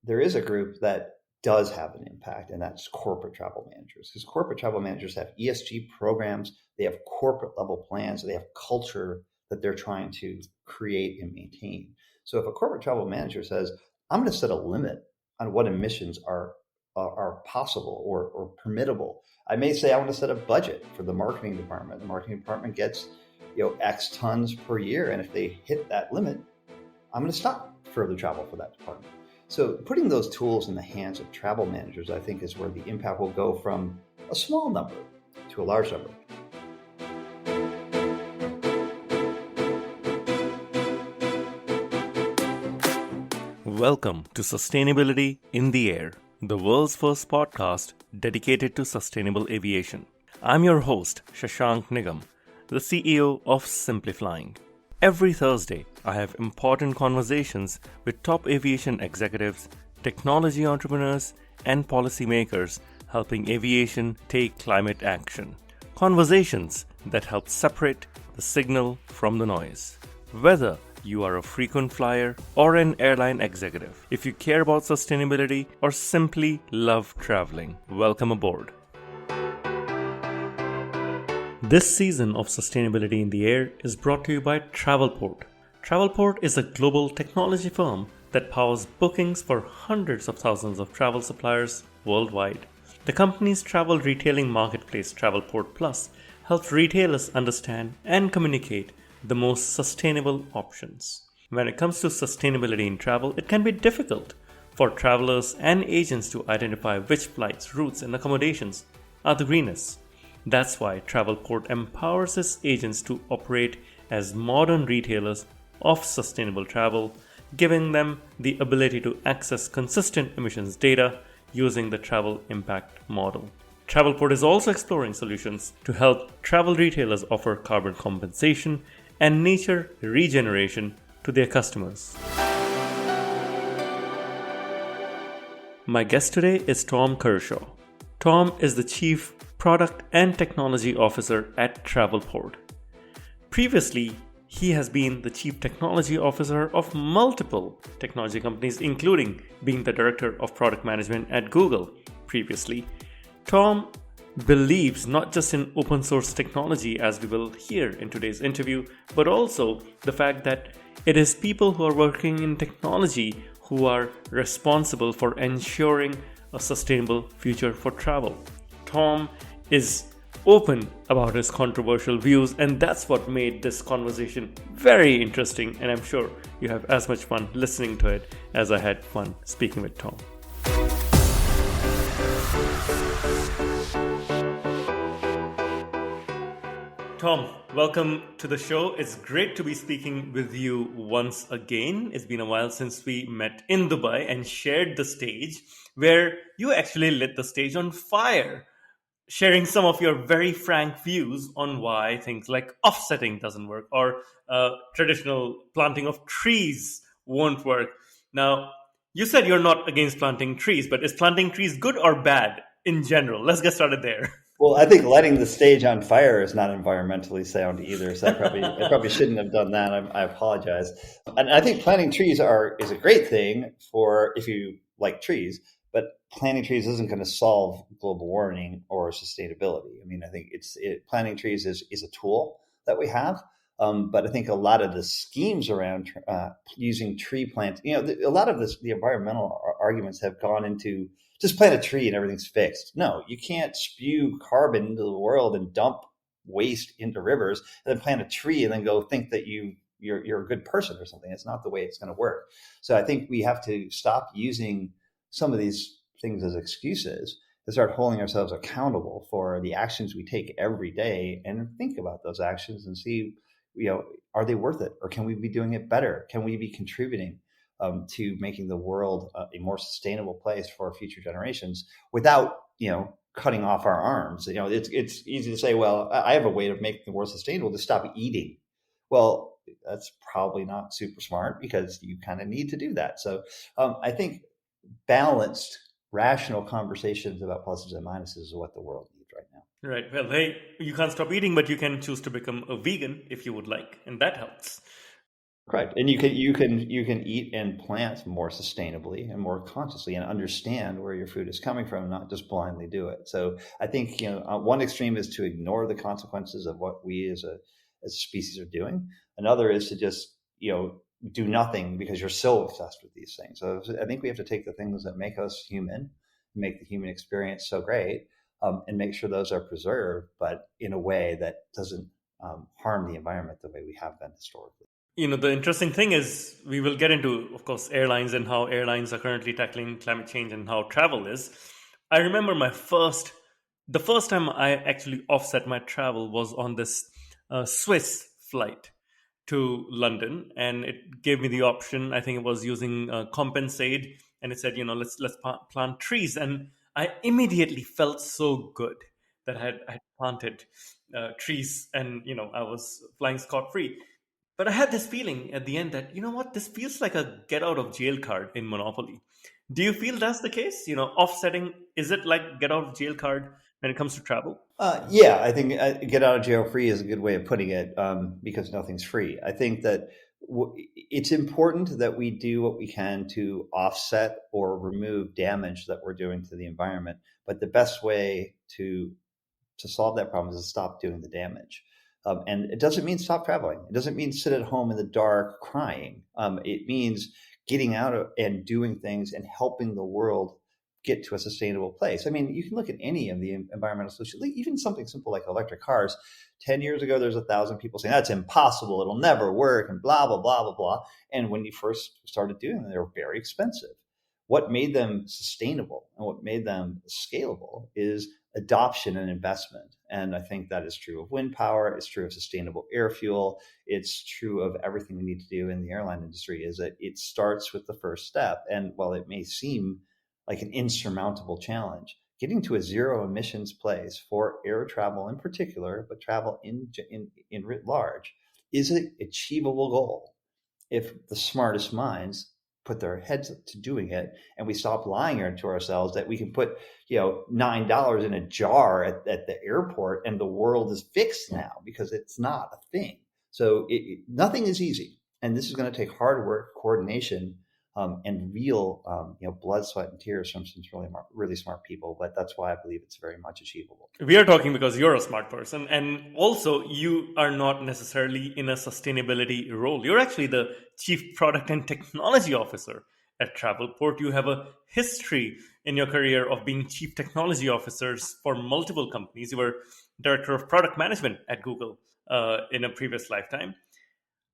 there is a group that does have an impact, and that's corporate travel managers. Because corporate travel managers have ESG programs, they have corporate level plans, they have culture that they're trying to create and maintain. So if a corporate travel manager says, I'm going to set a limit on what emissions are possible or permittable. I may say I want to set a budget for the marketing department. The marketing department gets X tons per year, and if they hit that limit, I'm going to stop further travel for that department. So putting those tools in the hands of travel managers, I think, is where the impact will go from a small number to a large number. Welcome to Sustainability in the Air, the world's first podcast dedicated to sustainable aviation. I'm your host, Shashank Nigam, the CEO of Simplifying. Every Thursday, I have important conversations with top aviation executives, technology entrepreneurs, and policymakers helping aviation take climate action. Conversations that help separate the signal from the noise. Whether you are a frequent flyer or an airline executive, if you care about sustainability or simply love traveling, welcome aboard. This season of Sustainability in the Air is brought to you by Travelport. Travelport is a global technology firm that powers bookings for hundreds of thousands of travel suppliers worldwide. The company's travel retailing marketplace, Travelport Plus, helps retailers understand and communicate the most sustainable options. When it comes to sustainability in travel, it can be difficult for travelers and agents to identify which flights, routes, and accommodations are the greenest. That's why Travelport empowers its agents to operate as modern retailers of sustainable travel, giving them the ability to access consistent emissions data using the travel impact model. Travelport is also exploring solutions to help travel retailers offer carbon compensation and nature regeneration to their customers. My guest today is Tom Kershaw. Tom is the Chief Product and Technology Officer at Travelport. Previously, he has been the Chief Technology Officer of multiple technology companies, including being the Director of Product Management at Google previously. Tom believes not just in open source technology, as we will hear in today's interview, but also the fact that it is people who are working in technology who are responsible for ensuring a sustainable future for travel. Tom is open about his controversial views, and that's what made this conversation very interesting, and I'm sure you have as much fun listening to it as I had fun speaking with Tom. Tom, welcome to the show. It's great to be speaking with you once again. It's been a while since we met in Dubai and shared the stage, where you actually lit the stage on fire, sharing some of your very frank views on why things like offsetting doesn't work or traditional planting of trees won't work. Now, you said you're not against planting trees, but is planting trees good or bad in general? Let's get started there. Well, I think lighting the stage on fire is not environmentally sound either, so I probably shouldn't have done that. I apologize. And I think planting trees is a great thing for if you like trees, but planting trees isn't going to solve global warming or sustainability. I mean, I think planting trees is a tool that we have, but I think a lot of the schemes around using tree plants, a lot of the environmental arguments have gone into just plant a tree and everything's fixed. No, you can't spew carbon into the world and dump waste into rivers and then plant a tree and then go think that you're a good person or something. It's not the way it's going to work. So I think we have to stop using some of these things as excuses and start holding ourselves accountable for the actions we take every day and think about those actions and see, are they worth it? Or can we be doing it better? Can we be contributing to making the world a more sustainable place for future generations without, cutting off our arms? It's easy to say, well, I have a way to make the world sustainable to stop eating. Well, that's probably not super smart because you kind of need to do that. So I think balanced, rational conversations about pluses and minuses is what the world needs right now. Right. Well, hey, you can't stop eating, but you can choose to become a vegan if you would like, and that helps. Correct. And you can eat and plant more sustainably and more consciously and understand where your food is coming from, not just blindly do it. So I think one extreme is to ignore the consequences of what we as a species are doing. Another is to just do nothing because you're so obsessed with these things. So I think we have to take the things that make us human, make the human experience so great, and make sure those are preserved, but in a way that doesn't harm the environment the way we have been historically. The interesting thing is we will get into, of course, airlines and how airlines are currently tackling climate change and how travel is. I remember the first time I actually offset my travel was on this Swiss flight to London, and it gave me the option. I think it was using Compensate, and it said, let's plant trees, and I immediately felt so good that I had planted trees, and I was flying scot free. But I had this feeling at the end that, what, this feels like a get out of jail card in Monopoly. Do you feel that's the case? Offsetting, is it like get out of jail card when it comes to travel? Yeah, I think get out of jail free is a good way of putting it, because nothing's free. I think that it's important that we do what we can to offset or remove damage that we're doing to the environment. But the best way to solve that problem is to stop doing the damage. And it doesn't mean stop traveling. It doesn't mean sit at home in the dark crying. It means getting out and doing things and helping the world get to a sustainable place. I mean, you can look at any of the environmental solutions, even something simple like electric cars. 10 years ago, there's 1,000 people saying that's impossible, it'll never work, and blah, blah, blah, blah, blah. And when you first started doing them, they were very expensive. What made them sustainable and what made them scalable is adoption and investment. And I think that is true of wind power. It's true of sustainable air fuel. It's true of everything we need to do in the airline industry, is that it starts with the first step. And while it may seem like an insurmountable challenge, getting to a zero emissions place for air travel in particular, but travel in writ large, is an achievable goal if the smartest minds put their heads to doing it, and we stop lying to ourselves that we can put $9 in a jar at the airport and the world is fixed now, because it's not a thing. So nothing is easy, and this is going to take hard work, coordination, and real blood, sweat, and tears from some really smart people. But that's why I believe it's very much achievable. We are talking because you're a smart person, and also you are not necessarily in a sustainability role. You're actually the chief product and technology officer at Travelport. You have a history in your career of being chief technology officers for multiple companies. You were director of product management at Google in a previous lifetime.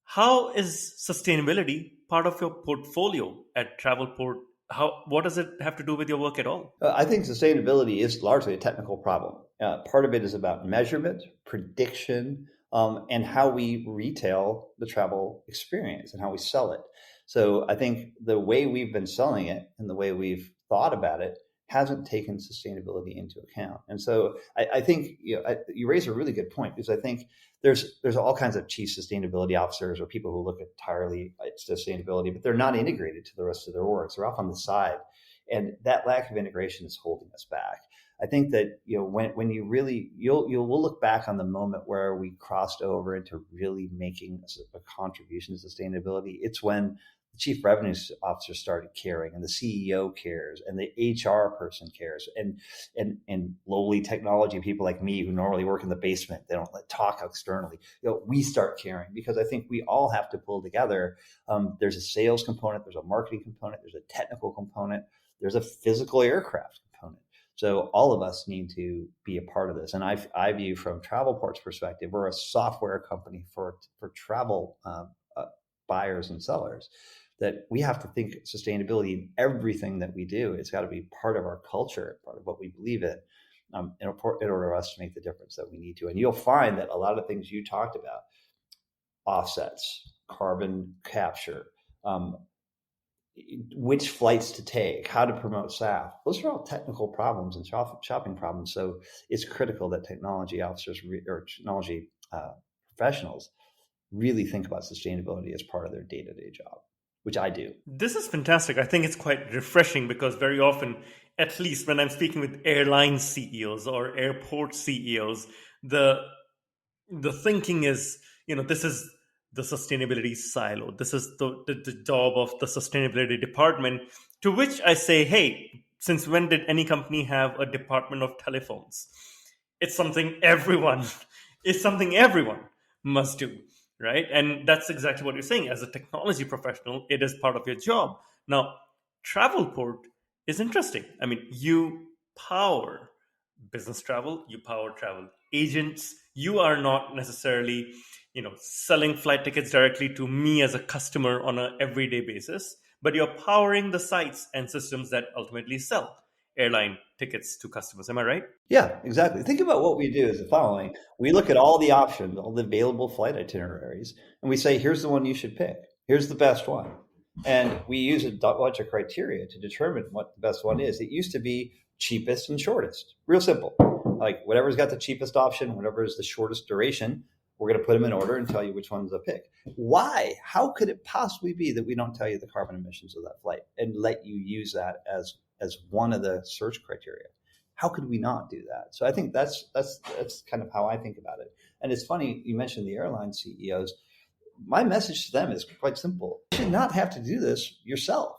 How is sustainability part of your portfolio at Travelport? What does it have to do with your work at all? I think sustainability is largely a technical problem. Part of it is about measurement, prediction, and how we retail the travel experience and how we sell it. So I think the way we've been selling it and the way we've thought about it hasn't taken sustainability into account. And so I think you raise a really good point, because I think there's all kinds of chief sustainability officers or people who look entirely at sustainability, but they're not integrated to the rest of their work. They're off on the side, and that lack of integration is holding us back. I think that when you really we'll look back on the moment where we crossed over into really making a contribution to sustainability. It's when the chief revenue officer started caring, and the CEO cares, and the HR person cares, and lowly technology people like me who normally work in the basement, they don't talk externally. We start caring, because I think we all have to pull together. There's a sales component, there's a marketing component, there's a technical component, there's a physical aircraft component. So all of us need to be a part of this. And I view, from Travelport's perspective, we're a software company for travel buyers and sellers, that we have to think sustainability in everything that we do. It's got to be part of our culture, part of what we believe in order for us to make the difference that we need to. And you'll find that a lot of things you talked about, offsets, carbon capture, which flights to take, how to promote SAF, those are all technical problems and shopping problems. So it's critical that technology officers or technology professionals really think about sustainability as part of their day-to-day job, which I do. This is fantastic. I think it's quite refreshing, because very often, at least when I'm speaking with airline CEOs or airport CEOs, the thinking is, this is the sustainability silo. This is the job of the sustainability department, to which I say, hey, since when did any company have a department of telephones? It's something everyone, it's something everyone must do, right? And that's exactly what you're saying. As a technology professional, it is part of your job. Now, Travelport is interesting. I mean, you power business travel, you power travel agents. You are not necessarily, selling flight tickets directly to me as a customer on an everyday basis, but you're powering the sites and systems that ultimately sell airline tickets to customers. Am I right? Yeah, exactly. Think about what we do as the following. We look at all the options, all the available flight itineraries, and we say, here's the one you should pick. Here's the best one. And we use a bunch of criteria to determine what the best one is. It used to be cheapest and shortest. Real simple. Like whatever's got the cheapest option, whatever is the shortest duration, we're going to put them in order and tell you which one's to pick. Why? How could it possibly be that we don't tell you the carbon emissions of that flight and let you use that as one of the search criteria? How could we not do that? So I think that's kind of how I think about it. And it's funny, you mentioned the airline CEOs. My message to them is quite simple. You should not have to do this yourself.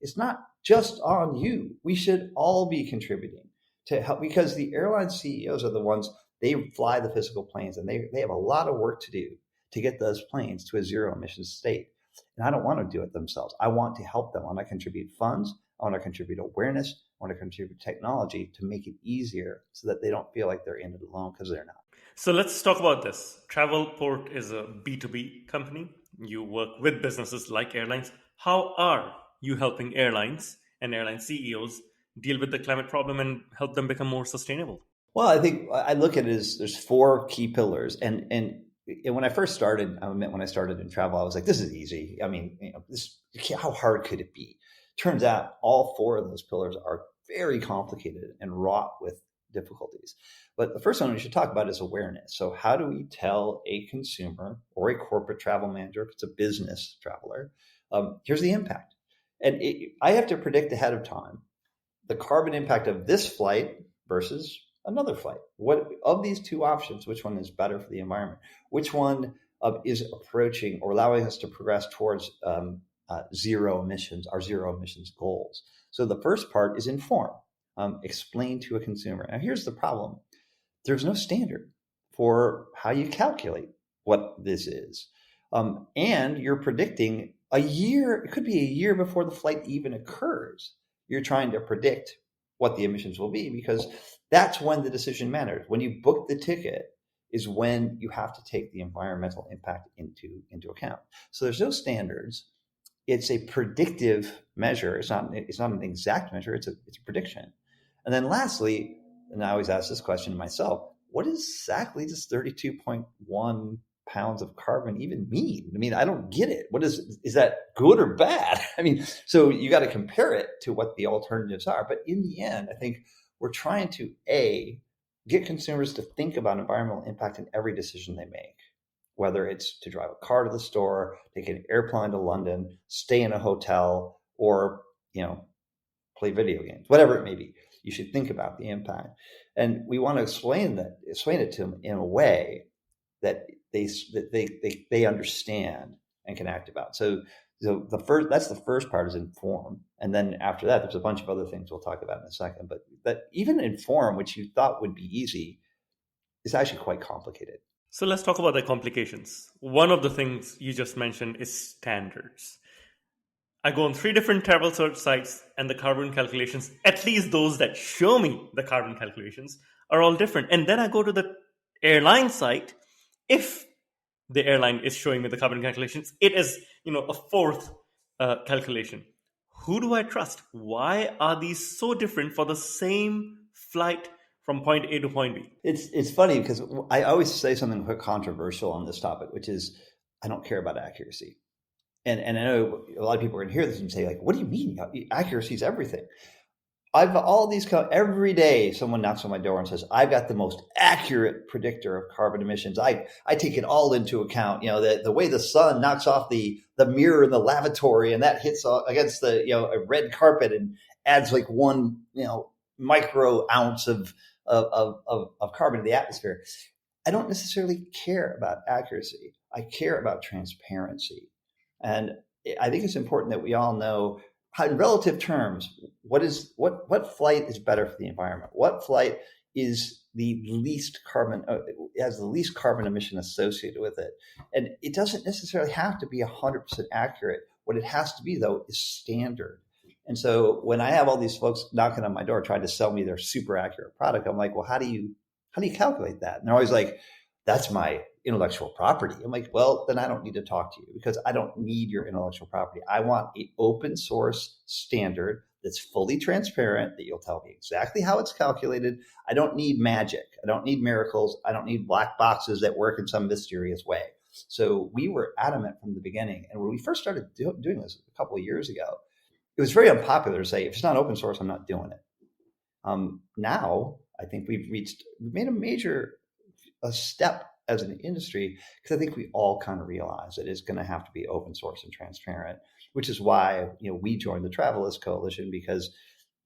It's not just on you. We should all be contributing to help, because the airline CEOs are the ones, they fly the physical planes, and they have a lot of work to do to get those planes to a zero emissions state. And I don't want to do it themselves. I want to help them. I want to contribute funds. I want to contribute awareness. I want to contribute technology to make it easier so that they don't feel like they're in it alone, because they're not. So let's talk about this. Travelport is a B2B company. You work with businesses like airlines. How are you helping airlines and airline CEOs deal with the climate problem and help them become more sustainable? Well, I think I look at it as there's four key pillars. And when I first started, when I started in travel, I was like, this is easy. I mean, how hard could it be? Turns out all four of those pillars are very complicated and wrought with difficulties. But the first one we should talk about is awareness. So how do we tell a consumer or a corporate travel manager, if it's a business traveler, here's the impact? And I have to predict ahead of time the carbon impact of this flight versus another flight. What of these two options, which one is better for the environment? Which one is approaching or allowing us to progress towards zero emissions, our zero emissions goals? So the first part is inform, explain to a consumer. Now here's the problem. There's no standard for how you calculate what this is. And you're predicting a year, it could be a year before the flight even occurs. You're trying to predict what the emissions will be, because that's when the decision matters. When you book the ticket is when you have to take the environmental impact into account. So there's no standards. It's a predictive measure. It's not an exact measure. It's a prediction. And then lastly, and I always ask this question to myself, what exactly does 32.1 pounds of carbon even mean? I mean, I don't get it. Is that good or bad? I mean, so you got to compare it to what the alternatives are. But in the end, I think we're trying to get consumers to think about environmental impact in every decision they make, whether it's to drive a car to the store, take an airplane to London, stay in a hotel, or play video games, whatever it may be. You should think about the impact, and we want to explain it to them in a way that they understand and can act about. So that's the first part, is inform, and then after that, there's a bunch of other things we'll talk about in a second. But that even inform, which you thought would be easy, is actually quite complicated. So let's talk about the complications. One of the things you just mentioned is standards. I go on 3 different travel search sites, and the carbon calculations, at least those that show me the carbon calculations, are all different. And then I go to the airline site. If the airline is showing me the carbon calculations, it is, a fourth calculation. Who do I trust? Why are these so different for the same flight from point A to point B? It's funny, because I always say something quite controversial on this topic, which is I don't care about accuracy. And I know a lot of people are going to hear this and say, like, what do you mean? Accuracy is everything. Every day someone knocks on my door and says, I've got the most accurate predictor of carbon emissions. I take it all into account. The way the sun knocks off the mirror in the lavatory, and that hits against a red carpet and adds like 1 micro ounce of carbon to the atmosphere. I don't necessarily care about accuracy. I care about transparency. And I think it's important that we all know how, in relative terms, what flight is better for the environment? What flight is the least carbon has the least carbon emission associated with it? And it doesn't necessarily have to be 100% accurate. What it has to be, though, is standard. And so when I have all these folks knocking on my door trying to sell me their super accurate product, I'm like, well, how do you calculate that? And they're always like, that's my intellectual property. I'm like, well, then I don't need to talk to you because I don't need your intellectual property. I want an open source standard that's fully transparent, that you'll tell me exactly how it's calculated. I don't need magic. I don't need miracles. I don't need black boxes that work in some mysterious way. So we were adamant from the beginning. And when we first started doing this a couple of years ago, it was very unpopular to say, if it's not open source, I'm not doing it. Now, I think we've made a step as an industry, because I think we all kind of realize that it's going to have to be open source and transparent, which is why we joined the Travelist Coalition, because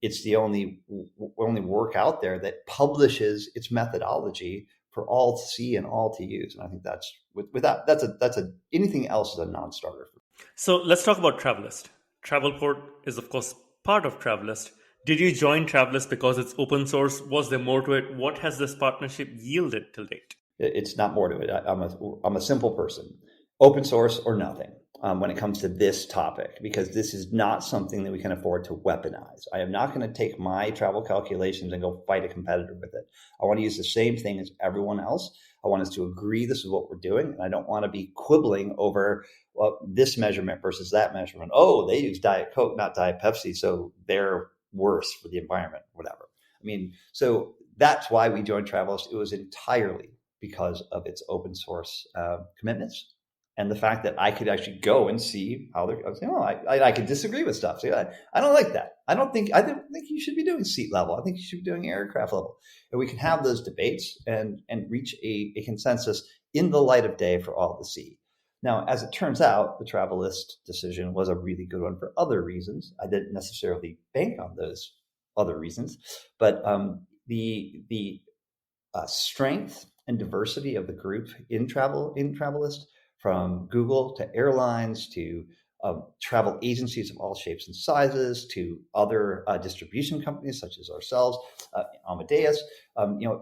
it's the only work out there that publishes its methodology for all to see and all to use. And I think that's anything else is a non-starter. So let's talk about Travelist. Travelport is, of course, part of Travelist. Did you join Travelist because it's open source? Was there more to it? What has this partnership yielded till date? It's not more to it. I'm a simple person, open source or nothing, when it comes to this topic, because this is not something that we can afford to weaponize. I am not going to take my travel calculations and go fight a competitor with it. I want to use the same thing as everyone else. I want us to agree this is what we're doing. And I don't want to be quibbling over, well, this measurement versus that measurement. Oh, they use Diet Coke, not Diet Pepsi, so they're worse for the environment, whatever. I mean, so that's why we joined Travelist. It was entirely because of its open source commitments and the fact that I could actually go and see how they're. I could disagree with stuff. So I don't like that. I don't think you should be doing seat level. I think you should be doing aircraft level, and we can have those debates and reach a consensus in the light of day for all to see. Now, as it turns out, the Travelist decision was a really good one for other reasons. I didn't necessarily bank on those other reasons, but the strength and diversity of the group in Travelist, from Google to airlines to travel agencies of all shapes and sizes to other distribution companies such as ourselves, Amadeus.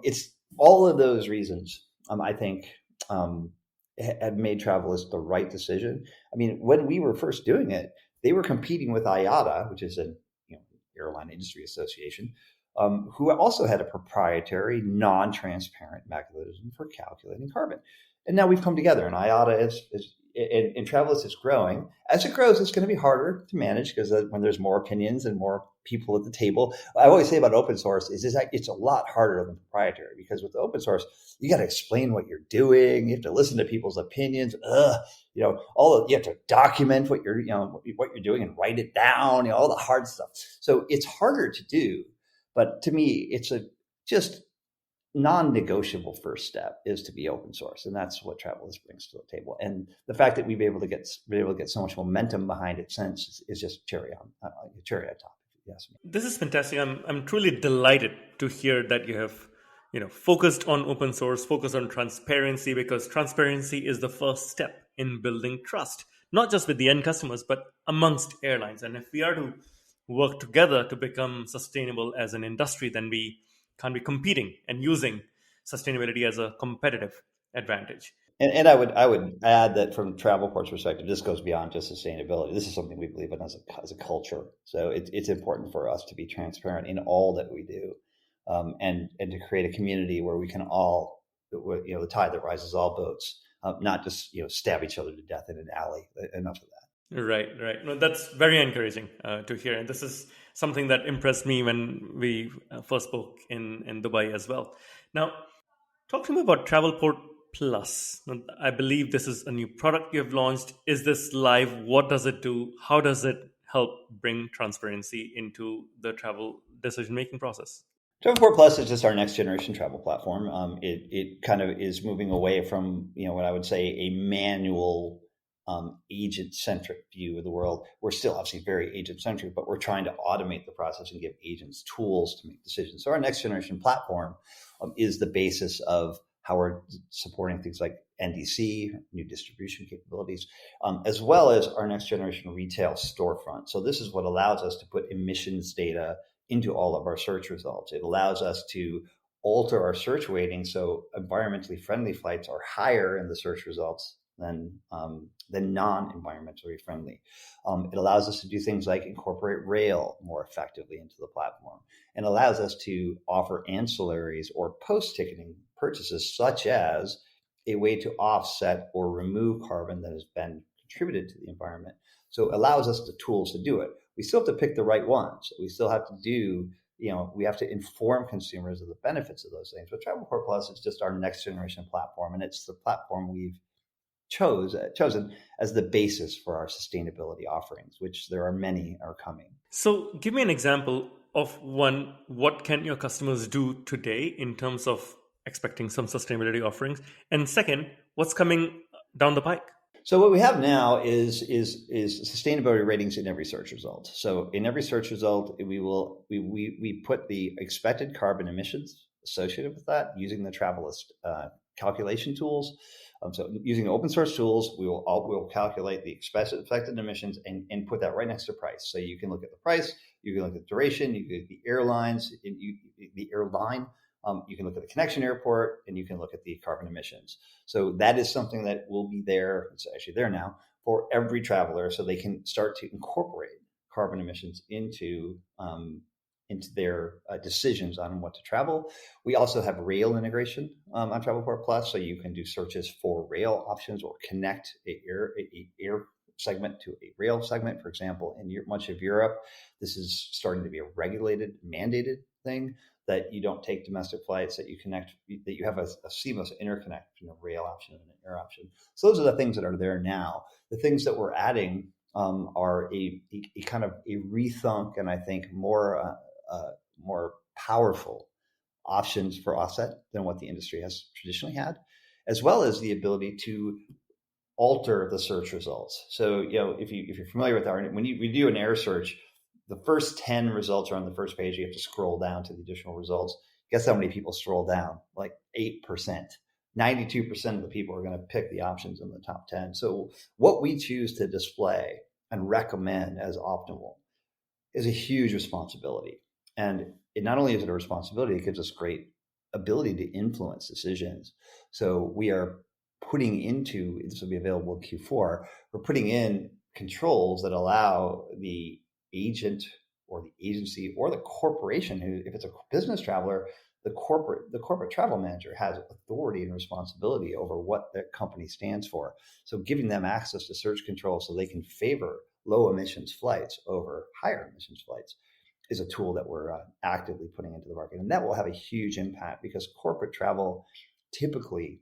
It's all of those reasons. I think have made Travelist the right decision. I mean, when we were first doing it, they were competing with IATA, which is an airline industry association, who also had a proprietary, non-transparent mechanism for calculating carbon. And now we've come together, and IATA and Travelist is growing. As it grows, it's going to be harder to manage because when there's more opinions and more people at the table. I always say about open source is it's a lot harder than proprietary, because with open source, you got to explain what you're doing. You have to listen to people's opinions. You have to document what you're doing and write it down. All the hard stuff. So it's harder to do. But to me, it's a just non-negotiable first step is to be open source, and that's what Travelist brings to the table. And the fact that we've been able to get so much momentum behind it since is just cherry on top. Yes. This is fantastic. I'm truly delighted to hear that you have focused on open source, focused on transparency, because transparency is the first step in building trust, not just with the end customers, but amongst airlines. And if we are to work together to become sustainable as an industry, then we can't be competing and using sustainability as a competitive advantage. And I would add that from Travelport's perspective, this goes beyond just sustainability. This is something we believe in as a culture. So it's important for us to be transparent in all that we do, and to create a community where we can all, the tide that rises all boats, not just stab each other to death in an alley. Enough of that. Right. No, that's very encouraging to hear. And this is something that impressed me when we first spoke in Dubai as well. Now, talk to me about Travelport Plus. I believe this is a new product you have launched. Is this live? What does it do? How does it help bring transparency into the travel decision-making process? Travelport Plus is just our next generation travel platform. It kind of is moving away from what I would say a manual agent-centric view of the world. We're still obviously very agent-centric, but we're trying to automate the process and give agents tools to make decisions. So our next generation platform is the basis of how we're supporting things like NDC, new distribution capabilities, as well as our next generation retail storefront. So this is what allows us to put emissions data into all of our search results. It allows us to alter our search weighting so environmentally friendly flights are higher in the search results than non-environmentally friendly. It allows us to do things like incorporate rail more effectively into the platform, and allows us to offer ancillaries or post-ticketing purchases, such as a way to offset or remove carbon that has been contributed to the environment. So it allows us the tools to do it. We still have to pick the right ones. We still have to do, we have to inform consumers of the benefits of those things. But Travelport Plus is just our next generation platform, and it's the platform we've chosen as the basis for our sustainability offerings, which there are many are coming. So give me an example of one. What can your customers do today in terms of expecting some sustainability offerings? And second, what's coming down the pike? So what we have now is sustainability ratings in every search result. So in every search result, we put the expected carbon emissions associated with that using the Travelist calculation tools. So using open source tools, we'll calculate the expected emissions and put that right next to price. So you can look at the price, you can look at the duration, you can look at the airlines, the airline. You can look at the connection airport, and you can look at the carbon emissions. So that is something that will be there. It's actually there now for every traveler, so they can start to incorporate carbon emissions into their decisions on what to travel. We also have rail integration on Travelport Plus, so you can do searches for rail options or connect a air segment to a rail segment. For example, in much of Europe, this is starting to be a regulated, mandated thing, that you don't take domestic flights, that you have a seamless interconnect between a rail option and an air option. So those are the things that are there now. The things that we're adding are a kind of a rethunk, and I think more powerful options for offset than what the industry has traditionally had, as well as the ability to alter the search results. So, if you're familiar with when we do an air search, the first 10 results are on the first page. You have to scroll down to the additional results. Guess how many people scroll down? Like 8%. 92% of the people are going to pick the options in the top 10. So what we choose to display and recommend as optimal is a huge responsibility. And it not only is it a responsibility, it gives us great ability to influence decisions. So we are putting into, this will be available in Q4, we're putting in controls that allow the agent or the agency or the corporation, who, if it's a business traveler, the corporate travel manager has authority and responsibility over what their company stands for. So giving them access to search control so they can favor low emissions flights over higher emissions flights is a tool that we're actively putting into the market. And that will have a huge impact, because corporate travel typically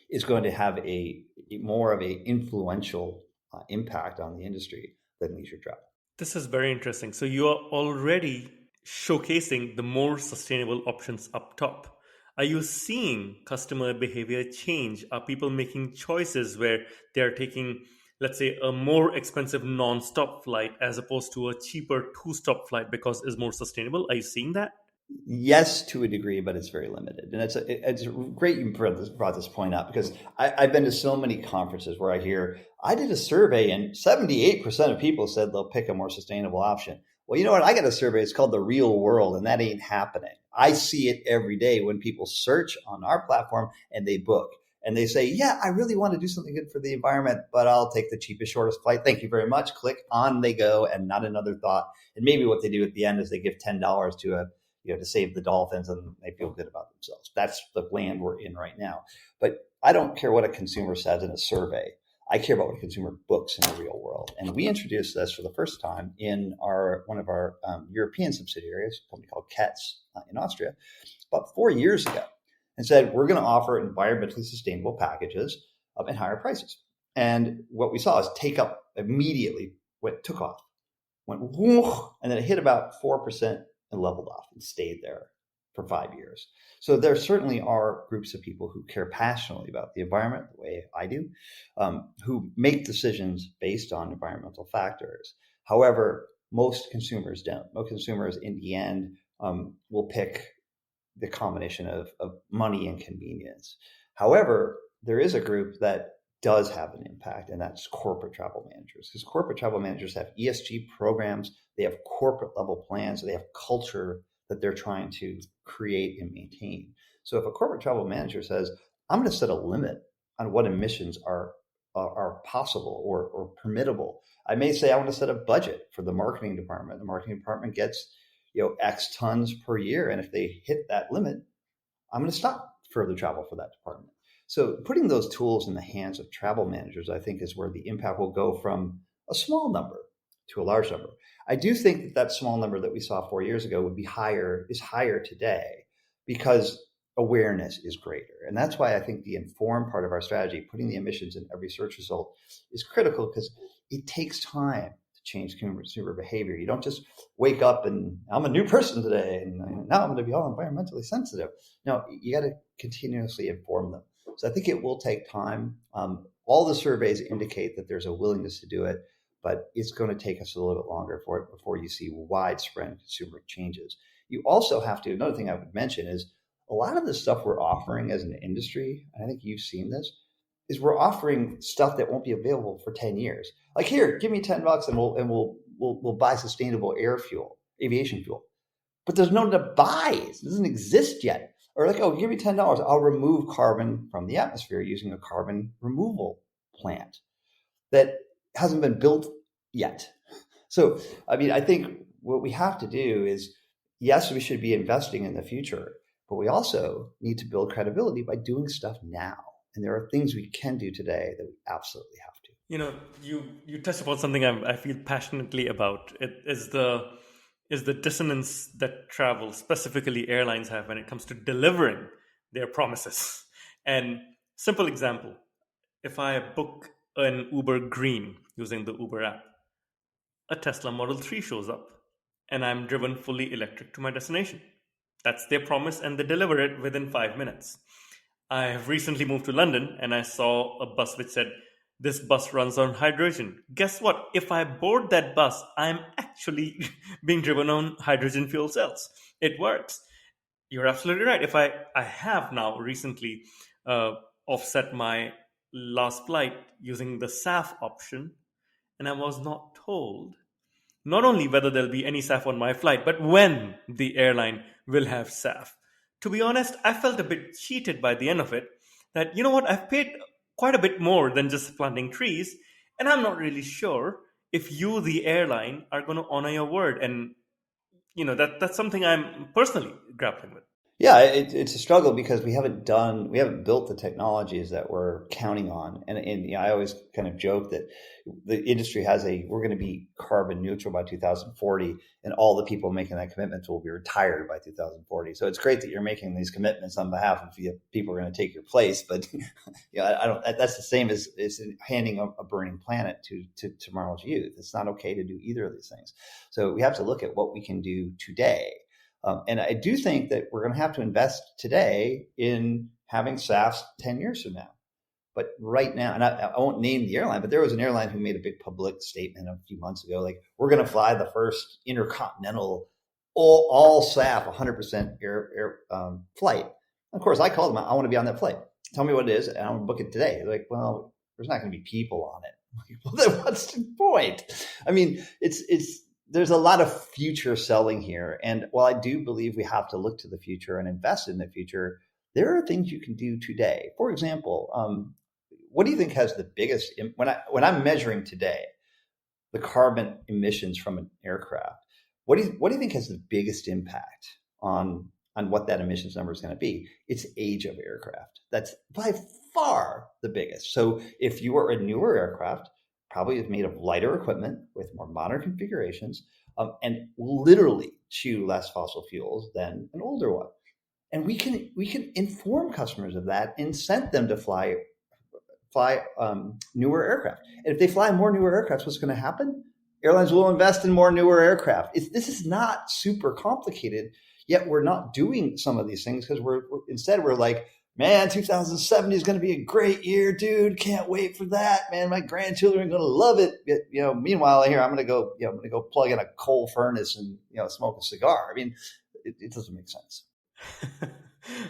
is going to have a more of a influential impact on the industry than leisure travel. This is very interesting. So you are already showcasing the more sustainable options up top. Are you seeing customer behavior change? Are people making choices where they're taking, let's say, a more expensive non-stop flight as opposed to a cheaper two-stop flight because it's more sustainable? Are you seeing that? Yes, to a degree, but it's very limited. And it's great you brought this point up, because I've been to so many conferences where I did a survey and 78% of people said they'll pick a more sustainable option. Well, you know what? I got a survey. It's called The Real World, and that ain't happening. I see it every day when people search on our platform and they book. And they say, yeah, I really want to do something good for the environment, but I'll take the cheapest, shortest flight. Thank you very much. Click on, they go, and not another thought. And maybe what they do at the end is they give $10 to save the dolphins, and they feel good about themselves. That's the land we're in right now. But I don't care what a consumer says in a survey. I care about what a consumer books in the real world. And we introduced this for the first time in one of our European subsidiaries, a company called Ketz in Austria, about 4 years ago, and said, we're going to offer environmentally sustainable packages at higher prices. And what we saw is take up immediately, took off, went whoosh, and then it hit about 4% and leveled off and stayed there for 5 years. So there certainly are groups of people who care passionately about the environment, the way I do, who make decisions based on environmental factors. However, most consumers don't. Most consumers, in the end, will pick the combination of money and convenience. However, there is a group that does have an impact, and that's corporate travel managers. Because corporate travel managers have ESG programs, they have corporate level plans, they have culture that they're trying to create and maintain. So if a corporate travel manager says, I'm going to set a limit on what emissions are possible or permittable. I may say I want to set a budget for the marketing department. The marketing department gets X tons per year, and if they hit that limit, I'm going to stop further travel for that department. So putting those tools in the hands of travel managers, I think, is where the impact will go from a small number to a large number. I do think that small number that we saw 4 years ago is higher today because awareness is greater. And that's why I think the informed part of our strategy, putting the emissions in every search result, is critical because it takes time to change consumer behavior. You don't just wake up and I'm a new person today and now I'm going to be all environmentally sensitive. No, you got to continuously inform them. So I think it will take time. All the surveys indicate that there's a willingness to do it, but it's going to take us a little bit longer before you see widespread consumer changes. You also have to, another thing I would mention is a lot of the stuff we're offering as an industry, and I think you've seen this, is we're offering stuff that won't be available for 10 years. Like, here, give me $10 and we'll buy sustainable aviation fuel. But there's no one to buy. It doesn't exist yet. Or like, oh, give me $10, I'll remove carbon from the atmosphere using a carbon removal plant that hasn't been built yet. So, I mean, I think what we have to do is, yes, we should be investing in the future, but we also need to build credibility by doing stuff now. And there are things we can do today that we absolutely have to. You touched upon something I feel passionately about. It is the dissonance that travel, specifically airlines, have when it comes to delivering their promises. And simple example, if I book an Uber Green using the Uber app, a Tesla Model 3 shows up and I'm driven fully electric to my destination. That's their promise, and they deliver it within 5 minutes. I have recently moved to London and I saw a bus which said, this bus runs on hydrogen. Guess what? If I board that bus, I'm actually being driven on hydrogen fuel cells. It works. You're absolutely right. If I have now recently offset my last flight using the SAF option, and I was not told not only whether there'll be any SAF on my flight, but when the airline will have SAF. To be honest, I felt a bit cheated by the end of it, that, you know what, I've paid quite a bit more than just planting trees, and I'm not really sure if you, the airline, are going to honor your word. And, that's something I'm personally grappling with. Yeah, it's a struggle because we haven't built the technologies that we're counting on. And I always kind of joke that the industry we're going to be carbon neutral by 2040, and all the people making that commitment will be retired by 2040. So it's great that you're making these commitments on behalf of people who are going to take your place. But that's the same as handing a burning planet to tomorrow's youth. It's not okay to do either of these things. So we have to look at what we can do today. And I do think that we're going to have to invest today in having SAFs 10 years from now. But right now, and I won't name the airline, but there was an airline who made a big public statement a few months ago, like, we're going to fly the first intercontinental all SAF 100% air flight. Of course, I called them, I want to be on that flight. Tell me what it is, and I want to book it today. They're like, well, there's not going to be people on it. Well, then what's the point? I mean, there's a lot of future selling here. And while I do believe we have to look to the future and invest in the future, there are things you can do today. For example, what do you think has the biggest, when I'm measuring today, the carbon emissions from an aircraft, what do you think has the biggest impact on what that emissions number is going to be? It's age of aircraft. That's by far the biggest. So if you are a newer aircraft, probably is made of lighter equipment with more modern configurations, and literally chew less fossil fuels than an older one. And we can inform customers of that, incent them to fly newer aircraft. And if they fly more newer aircraft, what's going to happen? Airlines will invest in more newer aircraft. This is not super complicated, yet we're not doing some of these things because we're like, man, 2070 is going to be a great year, dude. Can't wait for that, man. My grandchildren are going to love it. Meanwhile, here I'm going to go plug in a coal furnace and smoke a cigar. I mean, it doesn't make sense.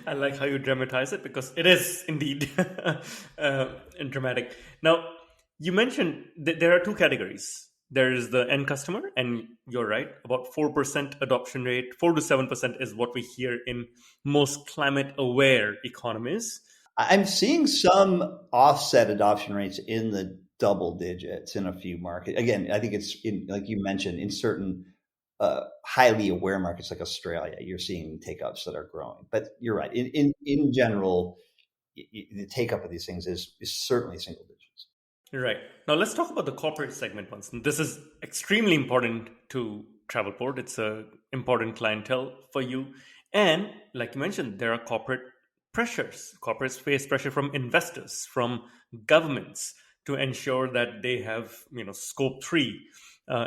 I like how you dramatize it because it is indeed dramatic. Now, you mentioned that there are two categories. There is the end customer, and you're right, about 4% adoption rate, 4 to 7% is what we hear in most climate aware economies. I'm seeing some offset adoption rates in the double digits in a few markets. Again, I think it's in, like you mentioned, in certain highly aware markets like Australia, you're seeing take-ups that are growing. But you're right. In general, the take-up of these things is certainly single digits. Right. Now let's talk about the corporate segment once. And this is extremely important to Travelport. It's a important clientele for you. And like you mentioned, there are corporate pressures. Corporates face pressure from investors, from governments to ensure that they have, scope 3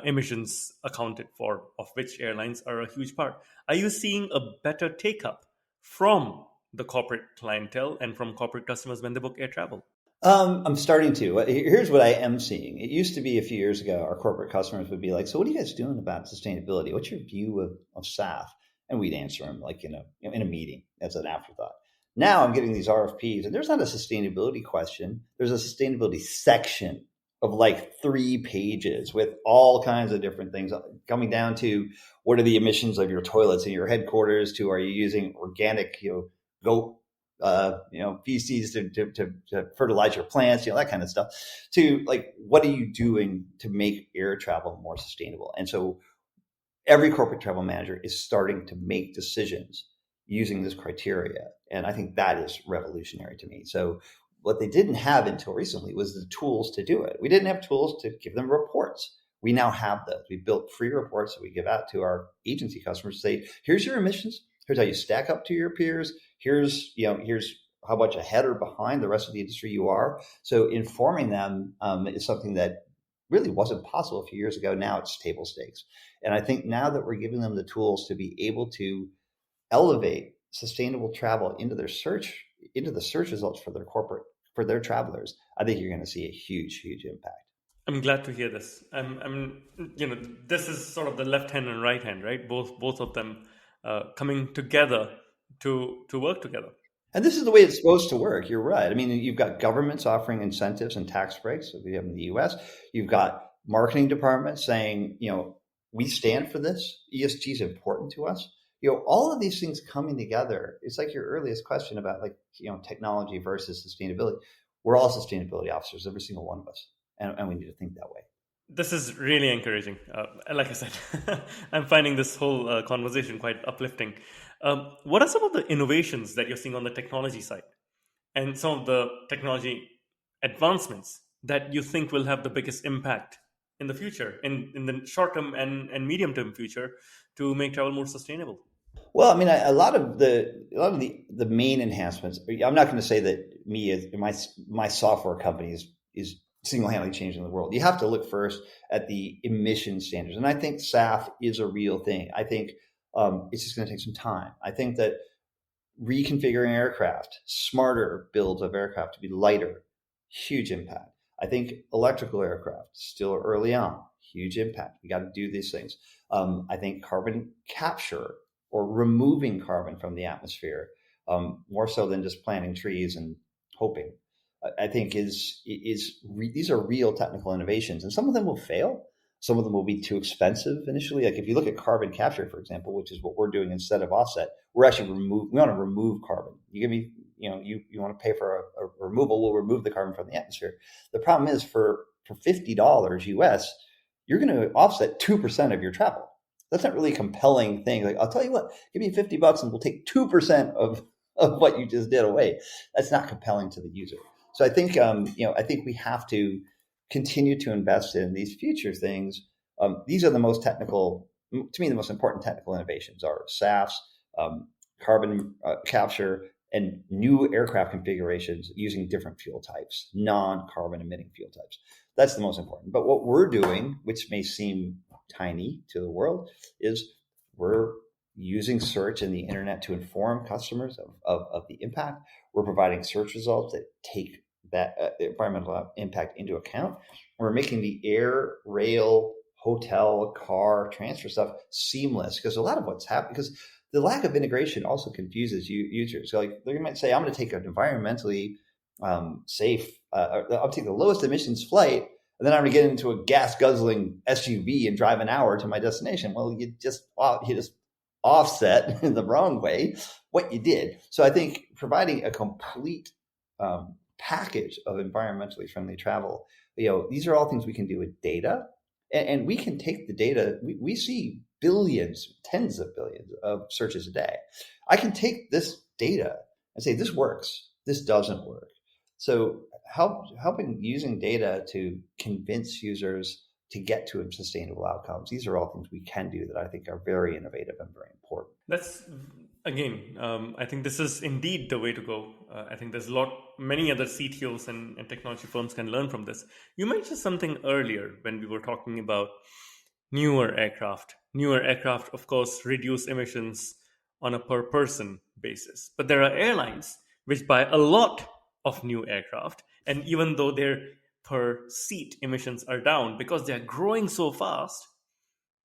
emissions accounted for, of which airlines are a huge part. Are you seeing a better take up from the corporate clientele and from corporate customers when they book air travel? I'm starting to. Here's what I am seeing. It used to be a few years ago, our corporate customers would be like, "So, what are you guys doing about sustainability? What's your view of SAF?" And we'd answer them like in a meeting as an afterthought. Now I'm getting these RFPs, and there's not a sustainability question. There's a sustainability section of like 3 pages with all kinds of different things coming down to what are the emissions of your toilets in your headquarters, to are you using organic, goat feces to fertilize your plants, that kind of stuff, to like, what are you doing to make air travel more sustainable? And so every corporate travel manager is starting to make decisions using this criteria. And I think that is revolutionary to me. So what they didn't have until recently was the tools to do it. We didn't have tools to give them reports. We now have those. We built free reports that we give out to our agency customers to say, here's your emissions. Here's how you stack up to your peers. Here's how much ahead or behind the rest of the industry you are. So informing them is something that really wasn't possible a few years ago. Now it's table stakes. And I think now that we're giving them the tools to be able to elevate sustainable travel into the search results for their travelers, I think you're going to see a huge, huge impact. I'm glad to hear this. This is sort of the left hand and right hand, right? Both of them coming together to work together. And this is the way it's supposed to work. You're right. I mean, you've got governments offering incentives and tax breaks, that we have in the US. You've got marketing departments saying, we stand for this. ESG is important to us. All of these things coming together. It's like your earliest question about technology versus sustainability. We're all sustainability officers, every single one of us. And we need to think that way. This is really encouraging. Like I said, I'm finding this whole conversation quite uplifting. What are some of the innovations that you're seeing on the technology side and some of the technology advancements that you think will have the biggest impact in the future, in the short term and medium term future, to make travel more sustainable? Well, I mean, a lot of the main enhancements. I'm not going to say that my software company is single-handedly changing the world. You have to look first at the emission standards, and I think SAF is a real thing. I think it's just going to take some time. I think that reconfiguring aircraft, smarter builds of aircraft to be lighter, huge impact. I think electrical aircraft, still early on, huge impact. We got to do these things. I think carbon capture, or removing carbon from the atmosphere, more so than just planting trees and hoping, I think these are real technical innovations, and some of them will fail. Some of them will be too expensive initially. Like if you look at carbon capture, for example, which is what we're doing instead of offset, we want to remove carbon. You give me, you want to pay for a removal, we'll remove the carbon from the atmosphere. The problem is for $50 US, you're going to offset 2% of your travel. That's not really a compelling thing. Like, I'll tell you what, give me $50 and we'll take 2% of what you just did away. That's not compelling to the user. So I think, I think we have to continue to invest in these future things. These are the most technical, to me, the most important technical innovations are SAFs, carbon capture, and new aircraft configurations using different fuel types, non-carbon emitting fuel types. That's the most important. But what we're doing, which may seem tiny to the world, is we're using search and the internet to inform customers of the impact. We're providing search results that take that environmental impact into account. We're making the air, rail, hotel, car, transfer stuff seamless, because a lot of what's happening, because the lack of integration also confuses users. So like they might say, I'm going to take an environmentally safe, I'll take the lowest emissions flight, and then I'm going to get into a gas guzzling SUV and drive an hour to my destination. Well, you just offset in the wrong way what you did. So I think providing a complete package of environmentally friendly travel, these are all things we can do with data, and we can take the data. We see billions, tens of billions of searches a day. I can take this data and say, this works, this doesn't work. So helping using data to convince users to get to sustainable outcomes. These are all things we can do that I think are very innovative and very important. That's again, I think this is indeed the way to go. I think there's many other CTOs and technology firms can learn from this. You mentioned something earlier when we were talking about newer aircraft. Newer aircraft, of course, reduce emissions on a per person basis. But there are airlines which buy a lot of new aircraft, and even though their per seat emissions are down, because they are growing so fast,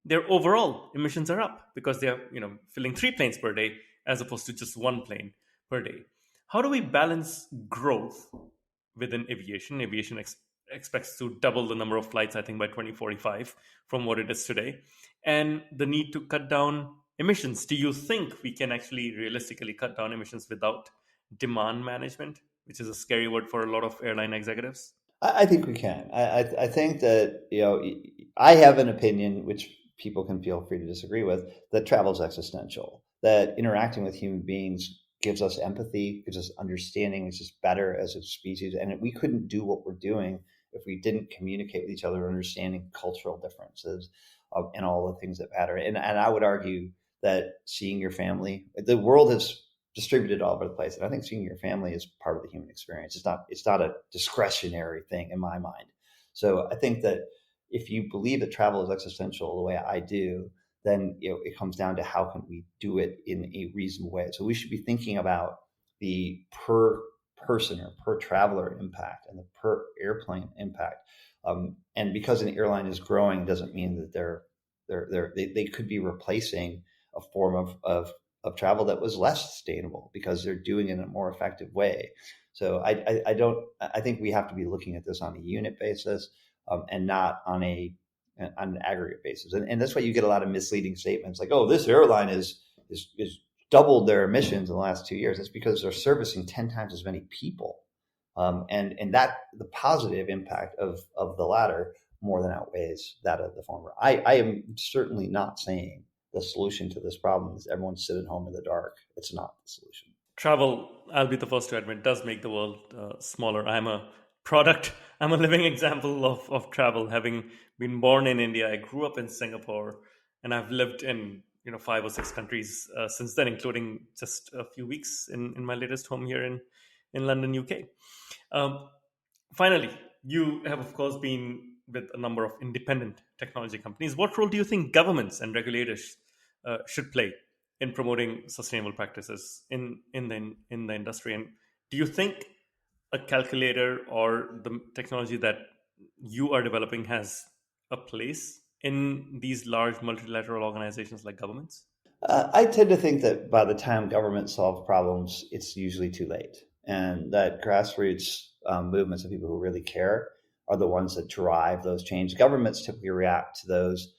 their overall emissions are up because they are filling 3 planes per day as opposed to just 1 plane per day. How do we balance growth within aviation? Aviation expects to double the number of flights, I think, by 2045 from what it is today, and the need to cut down emissions. Do you think we can actually realistically cut down emissions without demand management, which is a scary word for a lot of airline executives? I think we can. I think that, I have an opinion, which people can feel free to disagree with, that travel is existential, that interacting with human beings gives us empathy, gives us understanding, makes us better as a species. And we couldn't do what we're doing if we didn't communicate with each other, understanding cultural differences and all the things that matter. And I would argue that seeing your family, the world is distributed all over the place, and I think seeing your family is part of the human experience. It's not a discretionary thing in my mind. So I think that if you believe that travel is existential the way I do, then it comes down to how can we do it in a reasonable way. So we should be thinking about the per person or per traveler impact and the per airplane impact. And because an airline is growing doesn't mean that they could be replacing a form of travel that was less sustainable because they're doing it in a more effective way. So I think we have to be looking at this on a unit basis and not on an aggregate basis. And that's why you get a lot of misleading statements like, oh, this airline is doubled their emissions in the last 2 years. That's because they're servicing 10 times as many people. And that the positive impact of the latter more than outweighs that of the former. I am certainly not saying the solution to this problem is everyone sit at home in the dark. It's not the solution. Travel, I'll be the first to admit, does make the world smaller. I'm a living example of travel. Having been born in India, I grew up in Singapore, and I've lived in 5 or 6 countries since then, including just a few weeks in my latest home here in London, UK. Finally, you have, of course, been with a number of independent technology companies. What role do you think governments and regulators should play in promoting sustainable practices in the industry? And do you think a calculator or the technology that you are developing has a place in these large multilateral organizations like governments? I tend to think that by the time governments solve problems, it's usually too late, and that grassroots movements of people who really care are the ones that drive those changes. Governments typically react to those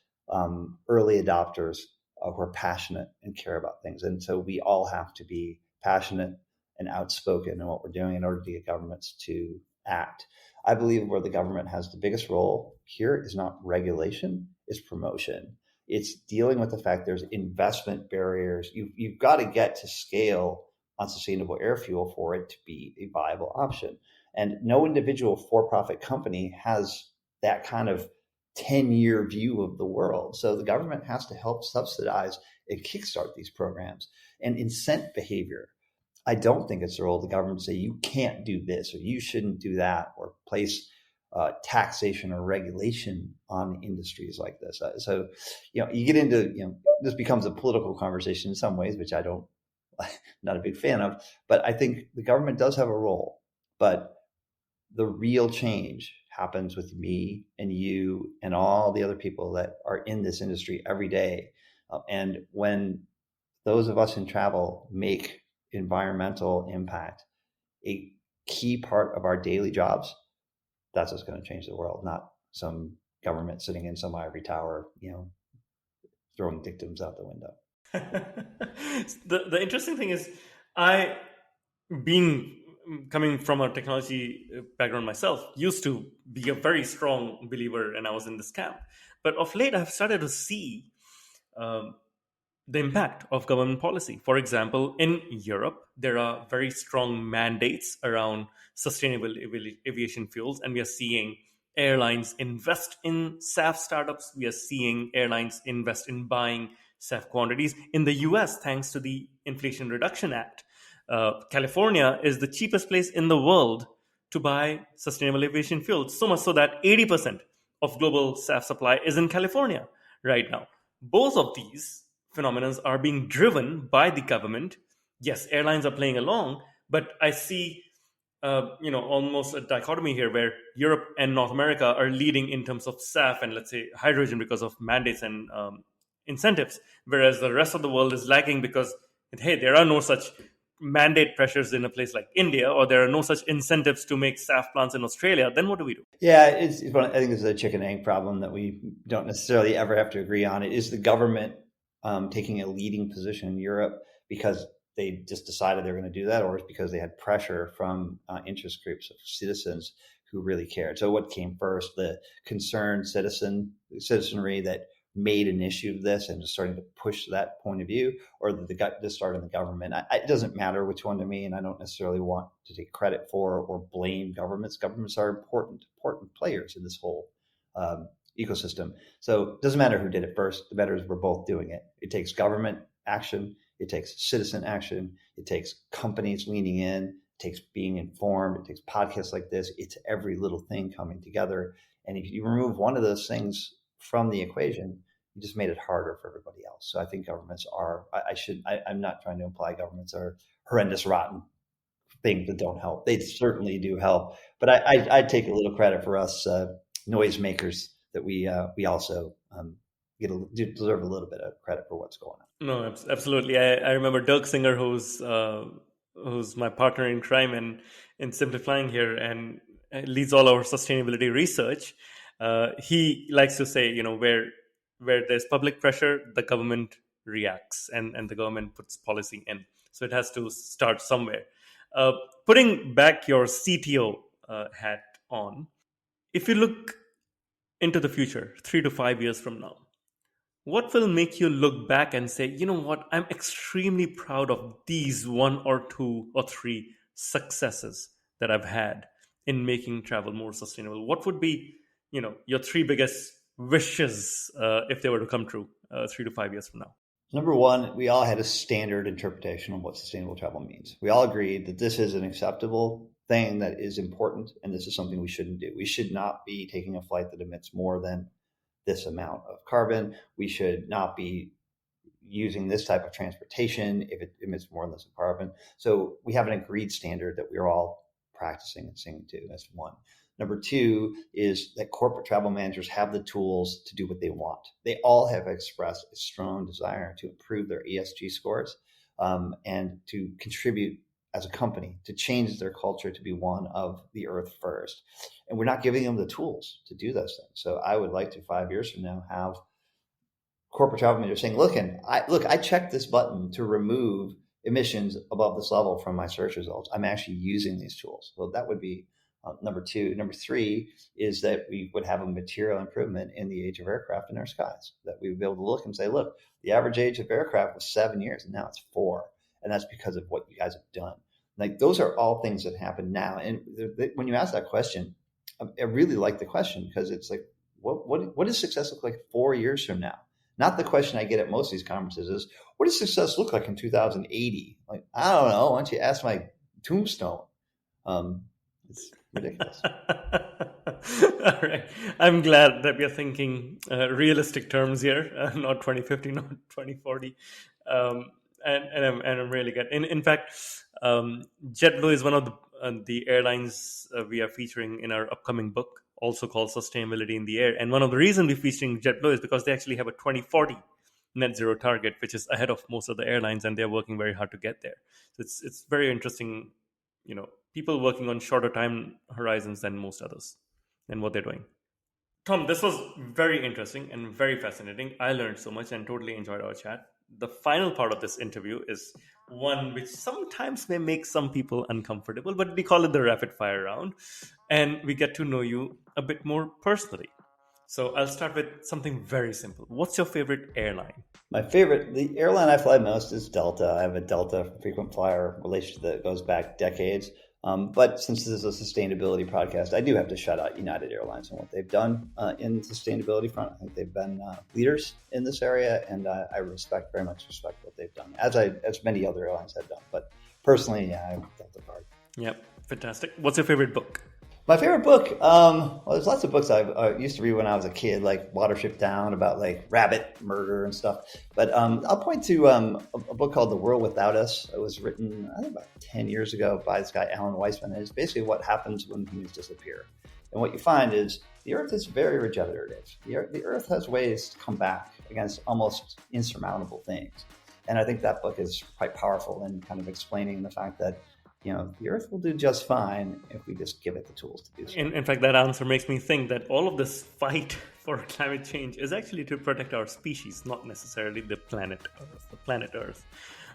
early adopters who are passionate and care about things. And so we all have to be passionate and outspoken in what we're doing in order to get governments to act. I believe where the government has the biggest role here is not regulation, it's promotion. It's dealing with the fact there's investment barriers. You've got to get to scale on sustainable air fuel for it to be a viable option. And no individual for-profit company has that kind of 10-year view of the world. So the government has to help subsidize and kickstart these programs and incent behavior. I don't think it's the role of the government to say you can't do this or you shouldn't do that or place taxation or regulation on industries like this. So, you get into, this becomes a political conversation in some ways, which I'm not a big fan of, but I think the government does have a role, but the real change happens with me and you and all the other people that are in this industry every day. And when those of us in travel make environmental impact a key part of our daily jobs, that's what's going to change the world, not some government sitting in some ivory tower, throwing dictums out the window. The interesting thing is, I, being coming from a technology background myself, used to be a very strong believer, and I was in this camp. But of late, I've started to see um, the impact of government policy. For example, in Europe, there are very strong mandates around sustainable aviation fuels, and we are seeing airlines invest in SAF startups. We are seeing airlines invest in buying SAF quantities. In the US, thanks to the Inflation Reduction Act, California is the cheapest place in the world to buy sustainable aviation fuel. So much so that 80% of global SAF supply is in California right now. Both of these phenomena are being driven by the government. Yes, airlines are playing along, but I see almost a dichotomy here where Europe and North America are leading in terms of SAF and, let's say, hydrogen because of mandates and incentives, whereas the rest of the world is lagging because, hey, there are no such mandate pressures in a place like India, or there are no such incentives to make SAF plants in Australia. Then what do we do? Yeah, I think it's a chicken egg problem that we don't necessarily ever have to agree on. It is the government taking a leading position in Europe because they just decided they're going to do that, or it's because they had pressure from interest groups of citizens who really cared. So what came first, the concerned citizenry that made an issue of this and just starting to push that point of view, or the start in the government? It doesn't matter which one to me, and I don't necessarily want to take credit for or blame governments. Governments are important players in this whole ecosystem. So it doesn't matter who did it first. The matter is we're both doing it. It takes government action. It takes citizen action. It takes companies leaning in. It takes being informed. It takes podcasts like this. It's every little thing coming together. And if you remove one of those things from the equation, you just made it harder for everybody else. So I think governments are, I'm not trying to imply governments are horrendous, rotten things that don't help. They certainly do help. But I take a little credit for us noisemakers that we also deserve a little bit of credit for what's going on. No, absolutely. I remember Dirk Singer, who's my partner in crime and in Simplifying here, and leads all our sustainability research. He likes to say, where there's public pressure, the government reacts, and the government puts policy in. So it has to start somewhere. Putting back your CTO hat on, if you look into the future, 3 to 5 years from now, what will make you look back and say, you know what, I'm extremely proud of these 1 or 2 or 3 successes that I've had in making travel more sustainable? What would be, your 3 biggest wishes if they were to come true 3 to 5 years from now? Number one, we all had a standard interpretation of what sustainable travel means. We all agreed that this is an acceptable thing that is important, and this is something we shouldn't do. We should not be taking a flight that emits more than this amount of carbon. We should not be using this type of transportation if it emits more than this carbon. So we have an agreed standard that we're all practicing and singing to. That's one. Number two is that corporate travel managers have the tools to do what they want. They all have expressed a strong desire to improve their ESG scores and to contribute as a company, to change their culture to be one of the earth first. And we're not giving them the tools to do those things. So I would like to 5 years from now have corporate travel managers saying, I checked this button to remove emissions above this level from my search results. I'm actually using these tools. Well, that would be number two. Number three is that we would have a material improvement in the age of aircraft in our skies, that we would be able to look and say, look, the average age of aircraft was 7 years and now it's 4. And that's because of what you guys have done. Like, those are all things that happen now. And when you ask that question, I really like the question, because it's like, what does success look like 4 years from now? Not the question I get at most of these conferences is, what does success look like in 2080? Like, I don't know. Why don't you ask my tombstone? It's ridiculous. All right. I'm glad that we are thinking realistic terms here, not 2050, not 2040. And I'm really good. In fact, JetBlue is one of the airlines we are featuring in our upcoming book, also called Sustainability in the Air. And one of the reasons we're featuring JetBlue is because they actually have a 2040 net zero target, which is ahead of most of the airlines, and they're working very hard to get there. So it's very interesting, people working on shorter time horizons than most others and what they're doing. Tom, this was very interesting and very fascinating. I learned so much and totally enjoyed our chat. The final part of this interview is one which sometimes may make some people uncomfortable, but we call it the rapid fire round, and we get to know you a bit more personally. So I'll start with something very simple. What's your favorite airline? The airline I fly most is Delta. I have a Delta frequent flyer relationship that goes back decades. But since this is a sustainability podcast, I do have to shout out United Airlines and what they've done in the sustainability front. I think they've been leaders in this area, and I very much respect what they've done, as many other airlines have done. But personally, yeah, I'm Delta card. Yep, fantastic. What's your favorite book? My favorite book, well, there's lots of books I used to read when I was a kid, like Watership Down, about like rabbit murder and stuff. But I'll point to a book called The World Without Us. It was written, I think, about 10 years ago by this guy, Alan Weisman. And it's basically what happens when humans disappear. And what you find is the Earth is very regenerative. The Earth has ways to come back against almost insurmountable things. And I think that book is quite powerful in kind of explaining the fact that the Earth will do just fine if we just give it the tools to do so. In fact, that answer makes me think that all of this fight for climate change is actually to protect our species, not necessarily the planet Earth. The planet Earth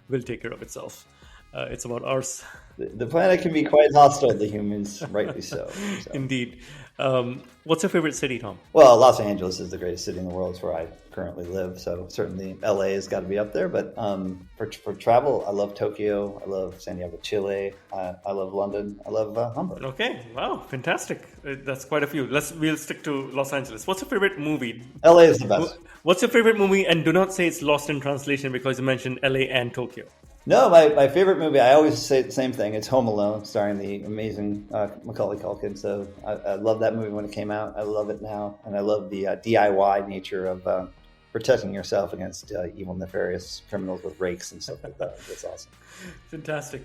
will take care of itself. It's about ours. The planet can be quite hostile to humans, rightly so. Indeed. What's your favorite city, Tom? Well, Los Angeles is the greatest city in the world. It's where I currently live. So certainly LA has got to be up there. But for travel, I love Tokyo. I love Santiago, Chile. I love London. I love Hamburg. Okay. Wow. Fantastic. That's quite a few. We'll stick to Los Angeles. What's your favorite movie? LA is the best. What's your favorite movie? And do not say it's lost in translation because you mentioned LA and Tokyo. No, my favorite movie, I always say the same thing. It's Home Alone, starring the amazing Macaulay Culkin. So I love that movie when it came out. I love it now. And I love the DIY nature of protecting yourself against evil, nefarious criminals with rakes and stuff like that. That's awesome. Fantastic.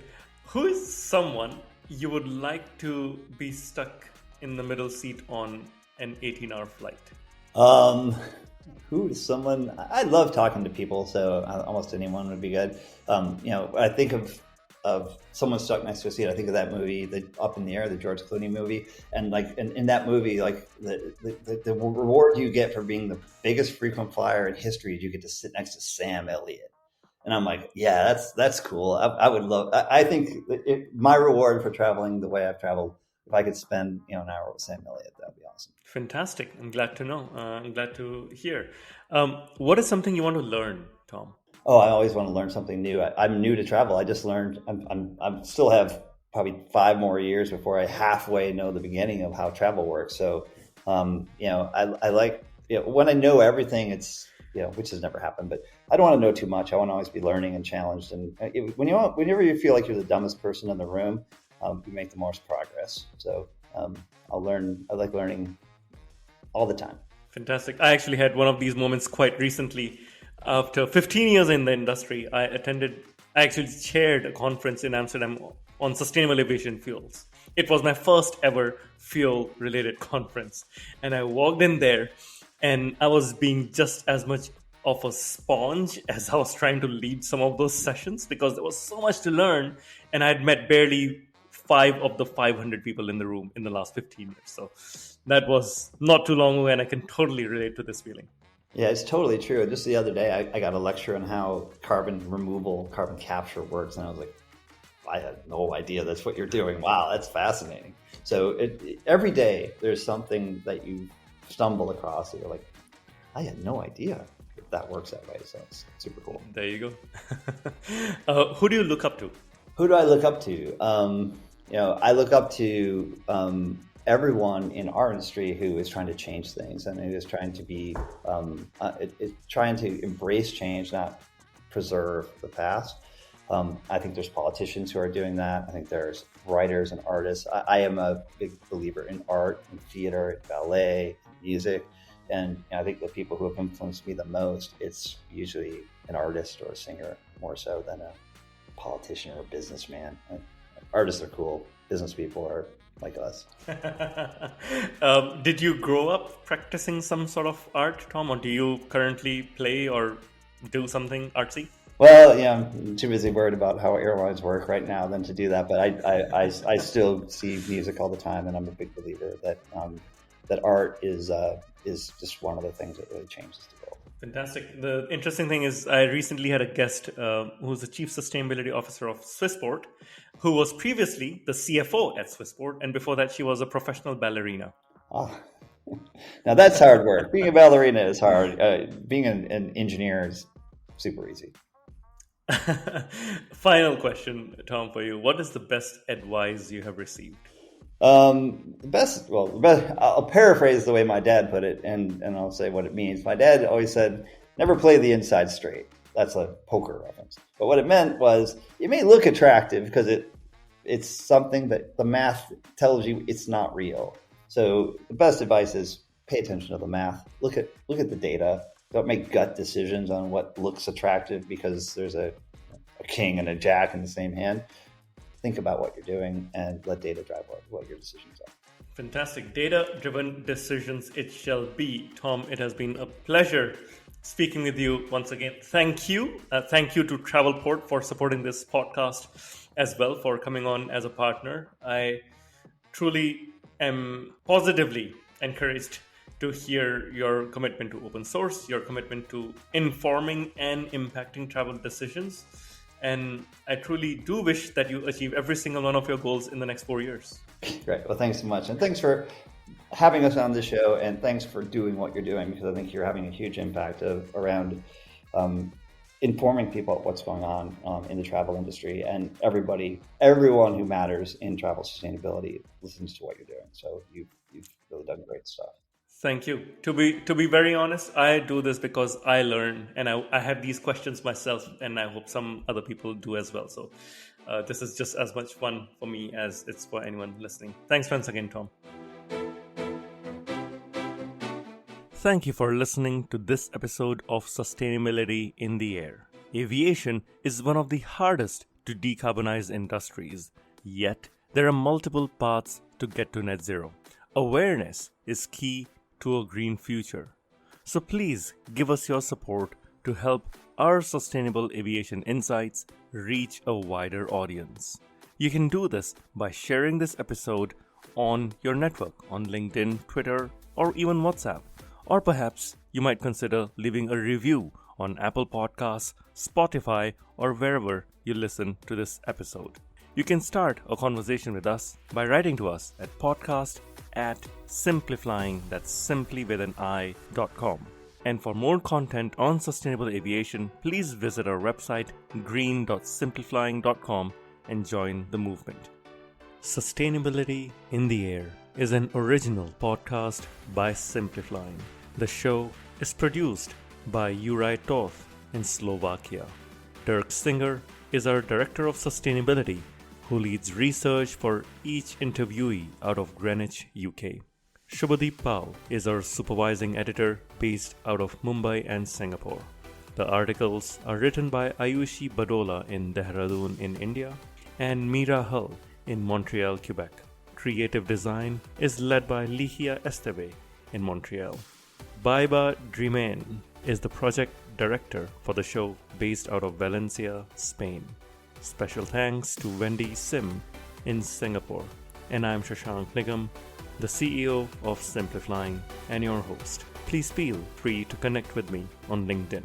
Who is someone you would like to be stuck in the middle seat on an 18-hour flight? Who is someone? I love talking to people, so almost anyone would be good. I think of someone stuck next to a seat. I think of that movie, the Up in the Air, the George Clooney movie, and like in that movie, like the reward you get for being the biggest frequent flyer in history is you get to sit next to Sam Elliott. And I'm like, yeah, that's cool. I would love. I think my reward for traveling the way I've traveled, if I could spend an hour with Sam Elliott, that'd be awesome. Fantastic. I'm glad to know. I'm glad to hear. What is something you want to learn, Tom? Oh, I always want to learn something new. I'm new to travel. I just learned. I still have probably 5 more years before I halfway know the beginning of how travel works. So, I like when I know everything. It's which has never happened, but I don't want to know too much. I want to always be learning and challenged. And whenever you feel like you're the dumbest person in the room, you make the most progress. So I'll learn. I like learning all the time. Fantastic. I actually had one of these moments quite recently. After 15 years in the industry, I actually chaired a conference in Amsterdam on sustainable aviation fuels. It was my first ever fuel-related conference. And I walked in there and I was being just as much of a sponge as I was trying to lead some of those sessions because there was so much to learn. And I had met barely 5 of the 500 people in the room in the last 15 years. So that was not too long ago, and I can totally relate to this feeling. Yeah, it's totally true. Just the other day, I got a lecture on how carbon removal, carbon capture works, and I was like, I had no idea that's what you're doing. Wow, that's fascinating. So every day, there's something that you stumble across that you're like, I had no idea that works that way. So it's super cool. There you go. Who do you look up to? Who do I look up to? I look up to everyone in our industry who is trying to change things and who is trying to be trying to embrace change, not preserve the past. I think there's politicians who are doing that. I think there's writers and artists. I am a big believer in art and theater, and ballet, music, and I think the people who have influenced me the most, it's usually an artist or a singer more so than a politician or a businessman. Artists are cool. business people are like us. Did you grow up practicing some sort of art, Tom, or do you currently play or do something artsy? Well, yeah, I'm too busy worried about how airlines work right now than to do that. But I still see music all the time, and I'm a big believer that that art is just one of the things that really changes the world. Fantastic. The interesting thing is, I recently had a guest who's the Chief Sustainability Officer of Swissport, who was previously the CFO at Swissport, and before that, she was a professional ballerina. Oh. Now that's hard work. Being a ballerina is hard. Being an engineer is super easy. Final question, Tom, for you. What is the best advice you have received? The best, I'll paraphrase the way my dad put it, and I'll say what it means. My dad always said, never play the inside straight. That's a poker reference. But what it meant was, it may look attractive because it's something that the math tells you it's not real. So the best advice is pay attention to the math. Look at the data. Don't make gut decisions on what looks attractive because there's a king and a jack in the same hand. Think about what you're doing and let data drive what your decisions are. Fantastic. Data-driven decisions it shall be. Tom, it has been a pleasure speaking with you once again. Thank you. Thank you to Travelport for supporting this podcast as well, for coming on as a partner. I truly am positively encouraged to hear your commitment to open source, your commitment to informing and impacting travel decisions. And I truly do wish that you achieve every single one of your goals in the next 4 years. Great. Well, thanks so much. And thanks for having us on the show. And thanks for doing what you're doing, because I think you're having a huge impact around informing people what's going on in the travel industry. And everyone who matters in travel sustainability listens to what you're doing. So you've really done great stuff. Thank you. To be very honest, I do this because I learn, and I have these questions myself, and I hope some other people do as well. So this is just as much fun for me as it's for anyone listening. Thanks once again, Tom. Thank you for listening to this episode of Sustainability in the Air. Aviation is one of the hardest to decarbonize industries, yet there are multiple paths to get to net zero. Awareness is key to a green future. So please give us your support to help our sustainable aviation insights reach a wider audience. You can do this by sharing this episode on your network, on LinkedIn, Twitter, or even WhatsApp. Or perhaps you might consider leaving a review on Apple Podcasts, Spotify, or wherever you listen to this episode. You can start a conversation with us by writing to us at podcast@simpliflying, that's simply with an i.com. And for more content on sustainable aviation, please visit our website green.simpliflying.com and join the movement. Sustainability in the Air is an original podcast by Simpliflying. The show is produced by Juraj Toth in Slovakia. Dirk Singer is our Director of Sustainability, who leads research for each interviewee out of Greenwich, UK. Shubhadeep Pal is our supervising editor based out of Mumbai and Singapore. The articles are written by Ayushi Badola in Dehradun in India and Mira Hull in Montreal, Quebec. Creative design is led by Ligia Esteve in Montreal. Baiba Drimen is the project director for the show based out of Valencia, Spain. Special thanks to Wendy Sim in Singapore. And I'm Shashank Nigam, the CEO of Simpliflying and your host. Please feel free to connect with me on LinkedIn.